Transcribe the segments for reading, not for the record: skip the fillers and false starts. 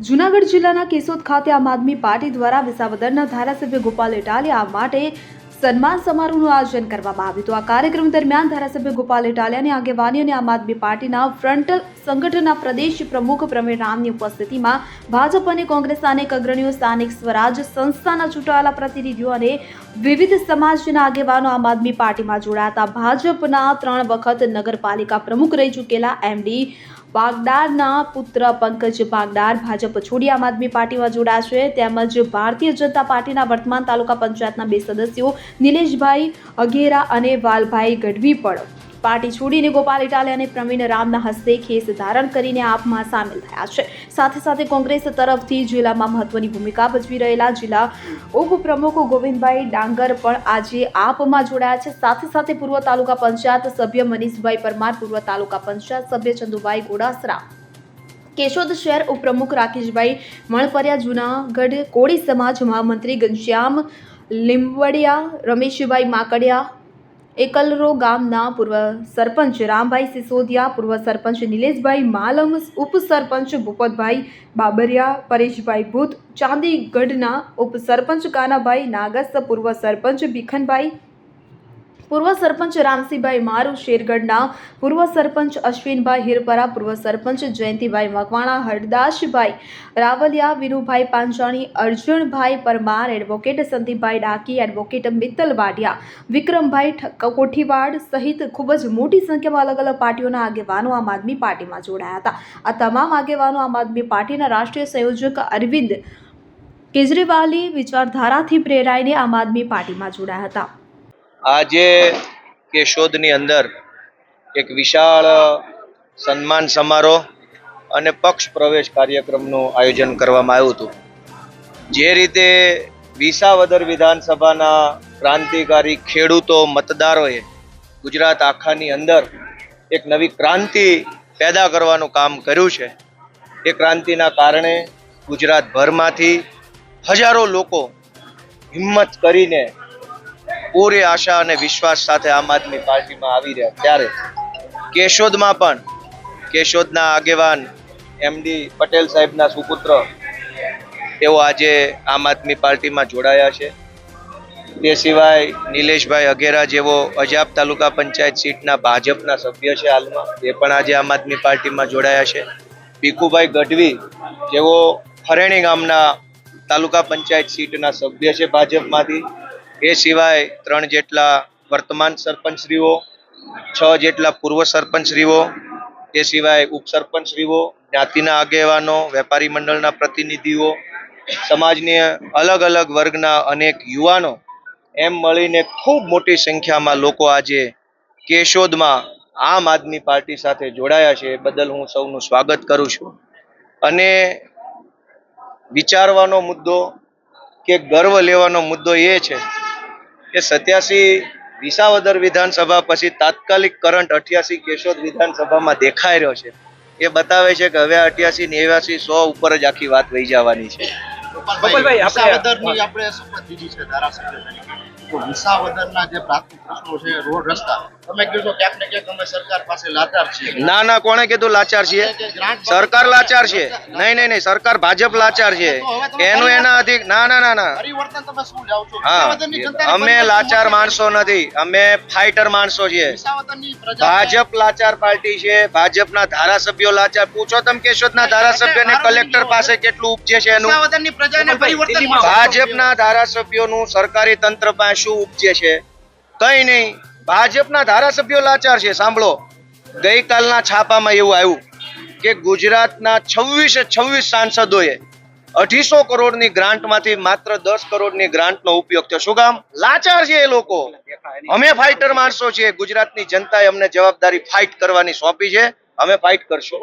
જૂનાગઢ જિલ્લાના કેશોદ ખાતે આમ આદમી પાર્ટી દ્વારા વિસાવદરના ધારાસભ્ય ગોપાલ ઇટાલિયા માટે સન્માન સમારોહનું આયોજન કરવામાં આવ્યું હતું। આ કાર્યક્રમ દરમિયાન ધારાસભ્ય ગોપાલ ઇટાલિયાની આગેવાની અને આમ આદમી પાર્ટીના ફ્રન્ટ સંગઠનના પ્રદેશ પ્રમુખ પ્રવીણ રામની ઉપસ્થિતિમાં ભાજપ અને કોંગ્રેસના અનેક અગ્રણીઓ, સ્થાનિક સ્વરાજ સંસ્થાના ચૂંટાયેલા પ્રતિનિધિઓ અને વિવિધ સમાજના આગેવાનો આમ આદમી પાર્ટીમાં જોડાયા હતા। ભાજપના 3 વખત નગરપાલિકા પ્રમુખ રહી ચૂકેલા એમડી બાગડારના પુત્ર પંકજ બાગડાર ભાજપ છોડી આમ આદમી પાર્ટીમાં જોડાશે, તેમજ ભારતીય જનતા પાર્ટીના વર્તમાન તાલુકા પંચાયતના 2 સદસ્યો નિલેશભાઈ અઘેરા અને વાલભાઈ ગઢવી પણ પાર્ટી છોડીને ગોપાલ ઇટાલિયા અને પ્રવીણ રામના હસ્તે ખેસ ધારણ કરીને આપમાં સામેલ થયા છે। સાથે સાથે કોંગ્રેસ તરફથી જિલ્લામાં મહત્વની ભૂમિકા ભજવી રહેલા જિલ્લા ઉપપ્રમુખ ગોવિંદભાઈ ડાંગર પણ આજે આપમાં જોડાયા છે। સાથે સાથે પૂર્વ તાલુકા પંચાયત સભ્ય મનીષભાઈ પરમાર, પૂર્વ તાલુકા પંચાયત સભ્ય ચંદુભાઈ ગોડાસરા, કેશોદ શહેર ઉપપ્રમુખ રાકેશભાઈ મણપરિયા, જૂનાગઢ કોળી સમાજ મહામંત્રી ઘનશ્યામ લીંબડિયા, રમેશભાઈ માકડિયા, એકલરો ગામના પૂર્વ સરપંચ રામભાઈ સિસોદિયા, પૂર્વ સરપંચ નિલેશભાઈ માલમ, ઉપસરપંચ ભૂપતભાઈ બાબરિયા, પરેશભાઈ ભૂત, ચાંદીગઢના ઉપસરપંચ કાનાભાઈ નાગસ, પૂર્વ સરપંચ ભીખનભાઈ, પૂર્વ સરપંચ રામસિંહભાઈ મારુ, શેરગઢના પૂર્વ સરપંચ અશ્વિનભાઈ હિરપરા, પૂર્વ સરપંચ જયંતિભાઈ મકવાણા, હરદાસભાઈ રાવલિયા, વિનુભાઈ પાંચાણી, અર્જુનભાઈ પરમાર, એડવોકેટ સંદીપભાઈ ડાકી, એડવોકેટ મિત્તલ વાડિયા, વિક્રમભાઈ કોઠીવાડ સહિત ખૂબ જ મોટી સંખ્યામાં અલગ અલગ પાર્ટીઓના આગેવાનો આમ આદમી પાર્ટીમાં જોડાયા હતા। આ તમામ આગેવાનો આમ આદમી પાર્ટીના રાષ્ટ્રીય સંયોજક અરવિંદ કેજરીવાલની વિચારધારાથી પ્રેરાઈને આમ આદમી પાર્ટીમાં જોડાયા હતા। આજે કેશોદની અંદર એક વિશાળ સન્માન સમારોહ અને પક્ષ પ્રવેશ કાર્યક્રમનું આયોજન કરવામાં આવ્યું હતું। જે રીતે વિસાવદર વિધાનસભાના ક્રાંતિકારી ખેડૂતો મતદારોએ ગુજરાત આખાની અંદર એક નવી ક્રાંતિ પેદા કરવાનું કામ કર્યું છે, એ ક્રાંતિના કારણે ગુજરાતભરમાંથી હજારો લોકો હિંમત કરીને પૂરી આશા અને વિશ્વાસ સાથે આમ આદમી પાર્ટીમાં આવી રહ્યા, ત્યારે કેશોદમાં પણ કેશોદના આગેવાન એમડી પટેલ સાહેબના સુપુત્ર તેઓ આજે આમ આદમી પાર્ટીમાં જોડાયા છે। તે સિવાય નિલેશભાઈ અઘેરા જેવો અજાબ તાલુકા પંચાયત સીટના ભાજપના સભ્ય છે હાલમાં, એ પણ આજે આમ આદમી પાર્ટીમાં જોડાયા છે। ભીખુભાઈ ગઢવી જેવો ફરેણી ગામના તાલુકા પંચાયત સીટના સભ્ય છે ભાજપમાંથી। એ સિવાય 3 જેટલા વર્તમાન સરપંચશ્રીઓ, 6 જેટલા પૂર્વ સરપંચશ્રીઓ, એ સિવાય ઉપસરપંચશ્રીઓ, જ્ઞાતિના આગેવાનો, વેપારી મંડળના પ્રતિનિધિઓ, સમાજની અલગ અલગ વર્ગના અનેક યુવાનો, એમ મળીને ખૂબ મોટી સંખ્યામાં લોકો આજે કેશોદમાં આમ આદમી પાર્ટી સાથે જોડાયા છે। એ બદલ હું સૌનું સ્વાગત કરું છું। અને વિચારવાનો મુદ્દો કે ગર્વ લેવાનો મુદ્દો એ છે કે 87 વિસાવદર વિધાનસભા પછી તાત્કાલિક કરંટ 88 કેશોદ વિધાનસભામાં દેખાઈ રહ્યો છે। એ બતાવે છે કે હવે 88, 89, 100 ઉપર જ આખી વાત વહી જવાની છે। ગોપાલભાઈ, વિસાવદરની આપણે શપથ લીધી છે ધારાસભ્ય તરીકે, તો વિસાવદરના જે પ્રાથમિક પ્રશ્નો છે, રોડ રસ્તા, તમે કીધું ક્યાંક ને ક્યાંક અમે સરકાર પાસે લાચાર છીએ। ના, કોણે કીધું લાચાર છીએ? સરકાર લાચાર છે? નહીં, સરકાર ભાજપ લાચાર છે એનું એના અધિક ના પરિવર્તન તમે શું લાવો છો? હા, અમે લાચાર માણસો નથી, અમે ફાઇટર માણસો છીએ। ભાજપ લાચાર પાર્ટી છે, ભાજપના ધારાસભ્યો લાચાર। પૂછો તમે કેશોદના ધારાસભ્યને કલેક્ટર પાસે કેટલું ઉપજે છે એનું? ભાજપના ધારાસભ્યોનું સરકારી તંત્ર પાસે શું ઉપજે છે? કઈ નહીં। ભાજપના ધારાસભ્યો લાચાર છે। સાંભળો, ગઈકાલના છાપામાં એવું આવ્યું કે ગુજરાતના 26 સાંસદોએ 250 કરોડની ગ્રાન્ટમાંથી માત્ર 10 કરોડની ગ્રાન્ટનો ઉપયોગ થયો। શું કામ? લાચાર છે એ લોકો। અમે ફાઇટર માણસો છીએ, ગુજરાતની જનતાએ અમને જવાબદારી ફાઇટ કરવાની સોંપી છે, અમે ફાઇટ કરશું।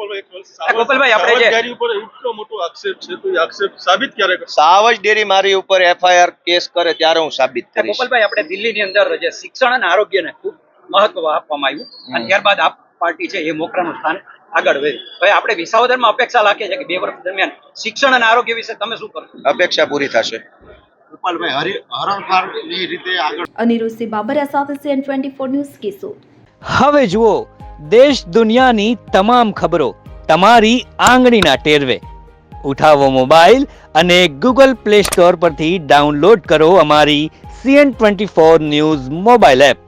ગોપાલભાઈ, આપણે ઉપર એટલો મોટો આક્ષેપ છે, તો એ આક્ષેપ સાબિત ક્યારે કરશો? સાવજ ડેરી મારી ઉપર FIR કેસ કરે ત્યારે હું સાબિત કરીશ। ગોપાલભાઈ, આપણે દિલ્હીની અંદર જે શિક્ષણ અને આરોગ્યને ખૂબ મહત્વ આપવામાં આવ્યું અને ત્યારબાદ આ પાર્ટી છે એ મોખરાનું સ્થાન આગળ વધ્યું। હવે આપણે વિસાવદરમાં અપેક્ષા રાખીએ છીએ કે 2 વર્ષ દરમિયાન શિક્ષણ અને આરોગ્ય વિશે તમે શું કરશો? અપેક્ષા પૂરી થશે। ગોપાલભાઈ, હરણફાળની રીતે આગળ અનિરુદ્ધ બાબરિયા સાથે CN24 ન્યૂઝ કેશોદ। હવે જુઓ દેશ દુનિયાની તમામ ખબરો તમારી આંગળીના ટેરવે। ઉઠાવો મોબાઈલ અને ગૂગલ પ્લે સ્ટોર પરથી ડાઉનલોડ કરો અમારી CN24 ન્યૂઝ મોબાઈલ એપ.